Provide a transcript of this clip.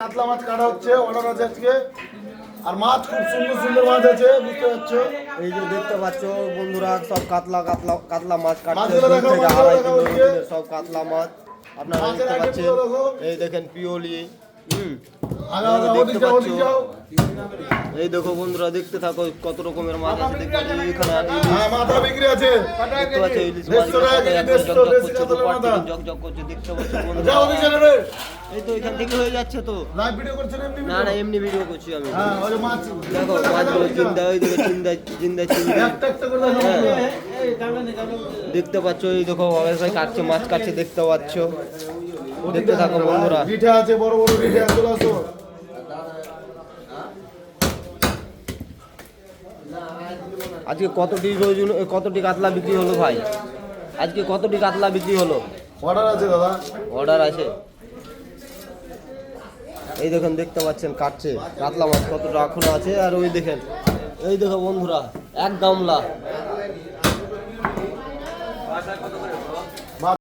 কাতলা মাছ কাটা হচ্ছে, অর্ডার আছে আজকে। আর মাছ খুব সুন্দর সুন্দর মাছ আছে, বুঝতে পারছো। এই যে দেখতে পাচ্ছ বন্ধুরা, সব কাতলা কাতলা কাতলা মাছ কাটছে। মাছগুলো দেখো, থেকে মাছগুলো 2.5 দেখো কিলো হচ্ছে। ওজনের সব কাতলা মাছ আপনারা মাছের দেখতে পাচ্ছেন। আইটেমগুলো দেখো। এই দেখেন পিওলি। আগা আগা, দেখতে ওদিক যাও, পাচ্ছ। ওদিক যাও। এই দেখো বন্ধুরা, দেখতে থাকো কত রকমের মাছ আছে। দেখতে পাচ্ছ এখানে হ্যাঁ, মাথা বিক্রি আছে। দেখতে পাচ্ছ ইলিশ মাছ 150 টাকা কেজি, 150, জকজক দেশি করছে, কাতলার দুপার মাথা। থেকে জকজক করছে। দেখতে পাচ্ছ যাও, বন্ধুরা, ওদিক যাও রে। এই তো এখান থেকে হয়ে যাচ্ছে তো। লাইভ ভিডিও করছেন এমনি না না, এমনি ভিডিও করছি আমি। হ্যাঁ, ওই যে মাছ। দেখো মাছগুলো জিন্দা, ওই দেখো জিন্দা জিন্দা চিংড়ি। একটা একটা করে দেখো। দেখতে পাচ্ছ, এই দেখো ভাই কাটছে, মাছ কাটছে, দেখতে পাচ্ছ। দেখতে থাকো বন্ধুরা। পিঠা আছে, বড় বড় পিঠা, চলে আসো। আজকে কতটি কাতলা বিক্রি হলো ভাই? আজকে কতটি কাতলা বিক্রি হলো? অর্ডার আছে দাদা। অর্ডার আছে। এই দেখেন, দেখতে পাচ্ছেন কাটছে কাতলা মাছ কতটা এখনো আছে। আর ওই দেখেন, এই দেখো বন্ধুরা, এক গামলা